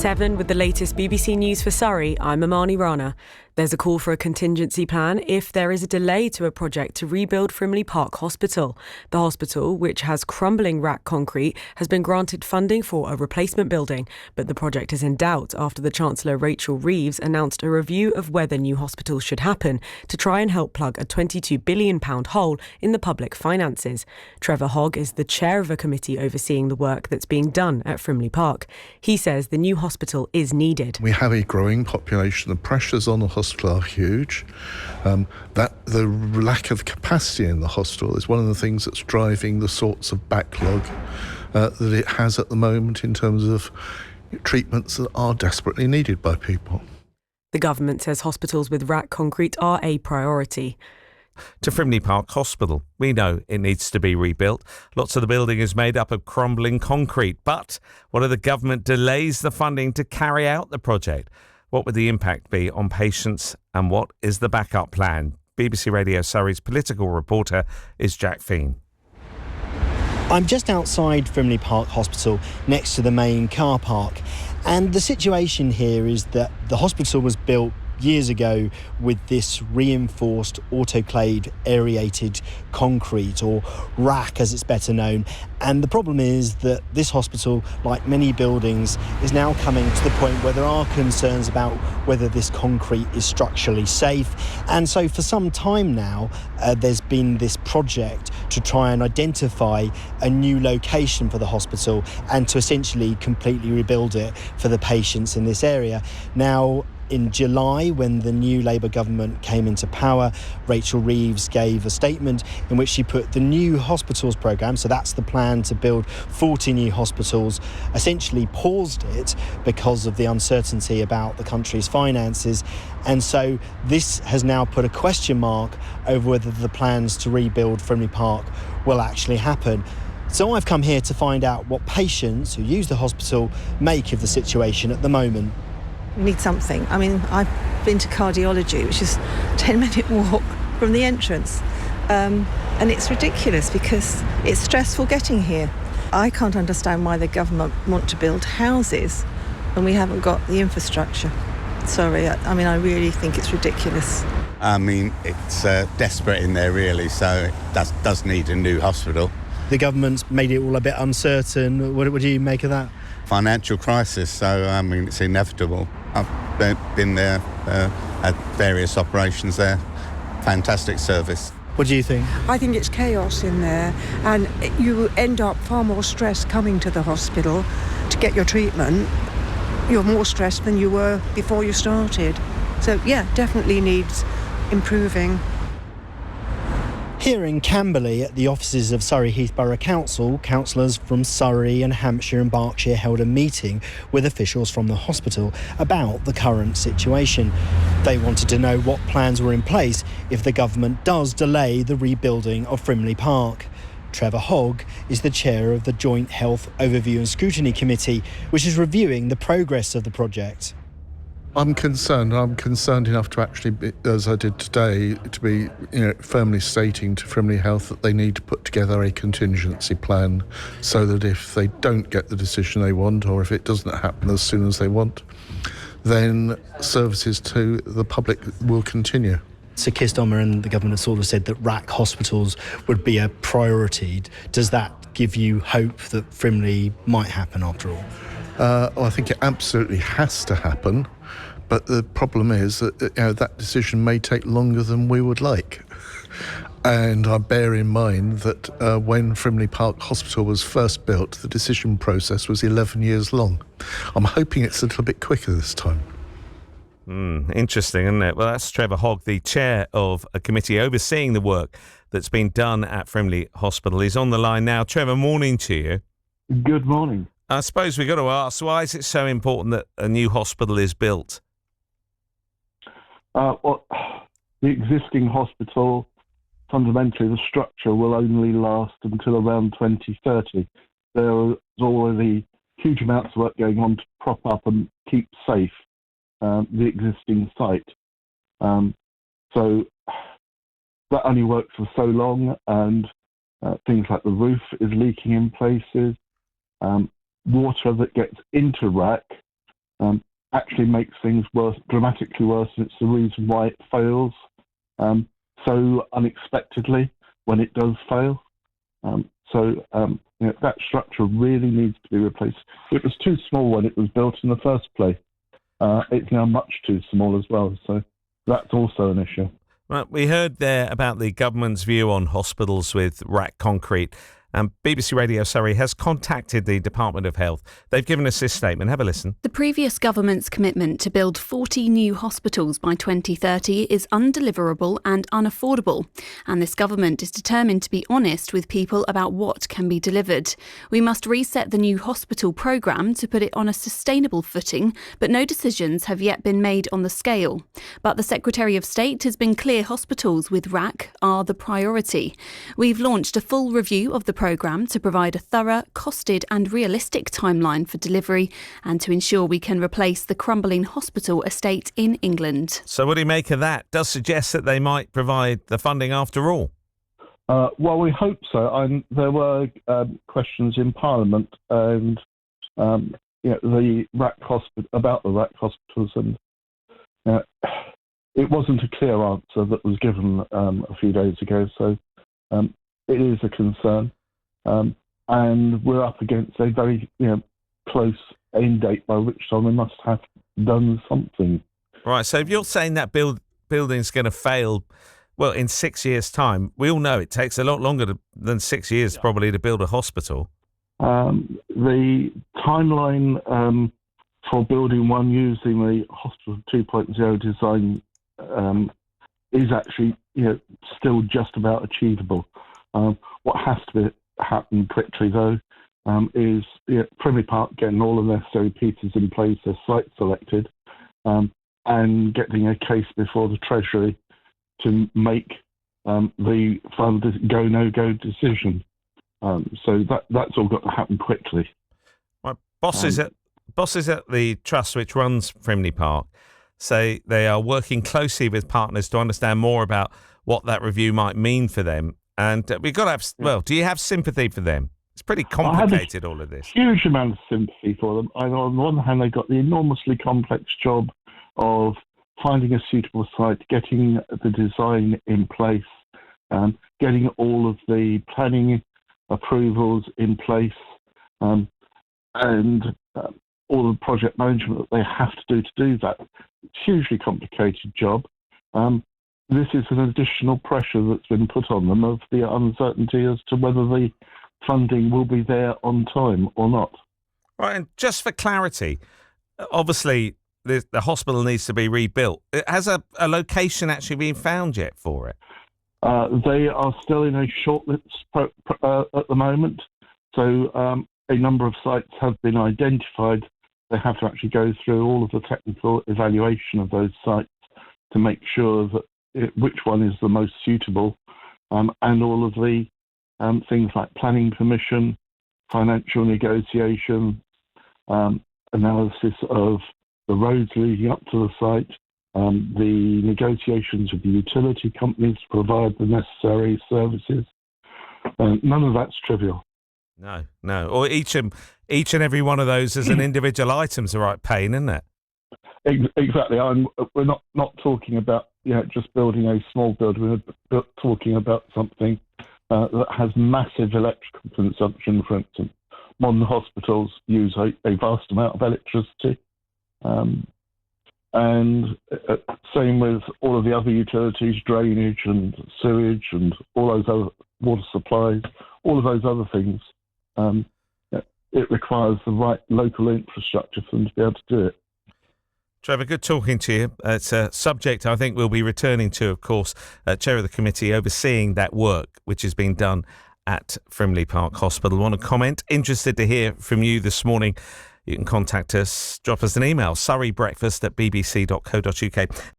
7 with the latest BBC News for Surrey, I'm Amani Rana. There's a call for a contingency plan if there is a delay to a project to rebuild Frimley Park Hospital. The hospital, which has crumbling rack concrete, has been granted funding for a replacement building, but the project is in doubt after the Chancellor Rachel Reeves announced a review of whether new hospitals should happen to try and help plug a £22 billion hole in the public finances. Trevor Hogg is the chair of a committee overseeing the work that's being done at Frimley Park. He says the new hospital is needed. We have a growing population. The pressures on the hospital are huge. That the lack of capacity in the hospital is one of the things that's driving the sorts of backlog that it has at the moment in terms of treatments that are desperately needed by people. The government says hospitals with rack concrete are a priority. To Frimley Park Hospital. We know it needs to be rebuilt. Lots of the building is made up of crumbling concrete. But what if the government delays the funding to carry out the project? What would the impact be on patients and what is the backup plan? BBC Radio Surrey's political reporter is Jack Fiehn. I'm just outside Frimley Park Hospital next to the main car park. And the situation here is that the hospital was built years ago with this reinforced autoclaved aerated concrete, or rack as it's better known. And the problem is that this hospital, like many buildings, is now coming to the point where there are concerns about whether this concrete is structurally safe. And so for some time now, there's been this project to try and identify a new location for the hospital and to essentially completely rebuild it for the patients in this area. Now, in July, when the new Labour government came into power, Rachel Reeves gave a statement in which she put the new hospitals programme, so that's the plan to build 40 new hospitals, essentially paused it because of the uncertainty about the country's finances. And so this has now put a question mark over whether the plans to rebuild Frimley Park will actually happen. So I've come here to find out what patients who use the hospital make of the situation at the moment. Need something. I mean, I've been to cardiology, which is a 10-minute walk from the entrance, and it's ridiculous because it's stressful getting here. I can't understand why the government want to build houses and we haven't got the infrastructure. Sorry, I mean, I really think it's ridiculous. I mean, it's desperate in there really, so it does need a new hospital. The government's made it all a bit uncertain. What do you make of that? Financial crisis, so I mean, it's inevitable. I've been there, had various operations there. Fantastic service. What do you think? I think it's chaos in there, and you end up far more stressed coming to the hospital to get your treatment. You're more stressed than you were before you started. So yeah, definitely needs improving. Here in Camberley, at the offices of Surrey Heath Borough Council, councillors from Surrey and Hampshire and Berkshire held a meeting with officials from the hospital about the current situation. They wanted to know what plans were in place if the government does delay the rebuilding of Frimley Park. Trevor Hogg is the chair of the Joint Health Overview and Scrutiny Committee, which is reviewing the progress of the project. I'm concerned enough to actually be, as I did today, to be firmly stating to Frimley Health that they need to put together a contingency plan so that if they don't get the decision they want, or if it doesn't happen as soon as they want, then services to the public will continue. Sir Keir Starmer and the government have sort of said that rack hospitals would be a priority. Does that give you hope that Frimley might happen after all? Well, I think it absolutely has to happen. But the problem is that that decision may take longer than we would like. And I bear in mind that when Frimley Park Hospital was first built, the decision process was 11 years long. I'm hoping it's a little bit quicker this time. Interesting, isn't it? Well, that's Trevor Hogg, the chair of a committee overseeing the work that's been done at Frimley Hospital. He's on the line now. Trevor, morning to you. Good morning. I suppose we've got to ask, why is it so important that a new hospital is built? Well, the existing hospital, fundamentally, the structure will only last until around 2030. There is already huge amounts of work going on to prop up and keep safe the existing site. So that only works for so long, and things like the roof is leaking in places. Water that gets into rack actually makes things worse, dramatically worse, and it's the reason why it fails so unexpectedly when it does fail. That structure really needs to be replaced. It was too small when it was built in the first place. It's now much too small as well, so that's also an issue. Well, we heard there about the government's view on hospitals with rack concrete. BBC Radio Surrey has contacted the Department of Health. They've given us this statement. Have a listen. The previous government's commitment to build 40 new hospitals by 2030 is undeliverable and unaffordable. And this government is determined to be honest with people about what can be delivered. We must reset the new hospital programme to put it on a sustainable footing, but no decisions have yet been made on the scale. But the Secretary of State has been clear hospitals with RAC are the priority. We've launched a full review of the programme to provide a thorough, costed and realistic timeline for delivery and to ensure we can replace the crumbling hospital estate in England. So what do you make of that? Does suggest that they might provide the funding after all? Well, we hope so. There were questions in Parliament and the RAC about the RAC hospitals, and it wasn't a clear answer that was given a few days ago. So it is a concern. And we're up against a very close end date by which time we must have done something. Right, so if you're saying that building's going to fail, well, in 6 years' time, we all know it takes a lot longer than 6 years probably to build a hospital. The timeline for building one using the Hospital 2.0 design is actually still just about achievable. What has to happen quickly, though, is Frimley Park getting all the necessary pieces in place, their site selected, and getting a case before the Treasury to make the final go, no-go decision. So that's all got to happen quickly. Right. Bosses at the trust which runs Frimley Park say they are working closely with partners to understand more about what that review might mean for them. And we've got to have, well, do you have sympathy for them? It's pretty complicated, all of this. Huge amount of sympathy for them. On the one hand, they've got the enormously complex job of finding a suitable site, getting the design in place, getting all of the planning approvals in place, and all the project management that they have to do that. It's a hugely complicated job. This is an additional pressure that's been put on them of the uncertainty as to whether the funding will be there on time or not. Right, and just for clarity, obviously the hospital needs to be rebuilt. Has a location actually been found yet for it? They are still in a shortlist at the moment. So a number of sites have been identified. They have to actually go through all of the technical evaluation of those sites to make sure that which one is the most suitable, and all of the things like planning permission, financial negotiation, analysis of the roads leading up to the site, the negotiations with the utility companies to provide the necessary services. None of that's trivial. No. Or each and every one of those as an individual item's the right pain, isn't it? Exactly. We're not talking about just building a small building. We're talking about something that has massive electrical consumption, for instance. Modern hospitals use a vast amount of electricity. And same with all of the other utilities, drainage and sewage and all those other water supplies, all of those other things. It requires the right local infrastructure for them to be able to do it. Trevor, good talking to you. It's a subject I think we'll be returning to, of course. Chair of the committee overseeing that work which is being done at Frimley Park Hospital. Want to comment? Interested to hear from you this morning. You can contact us, drop us an email, surreybreakfast@bbc.co.uk.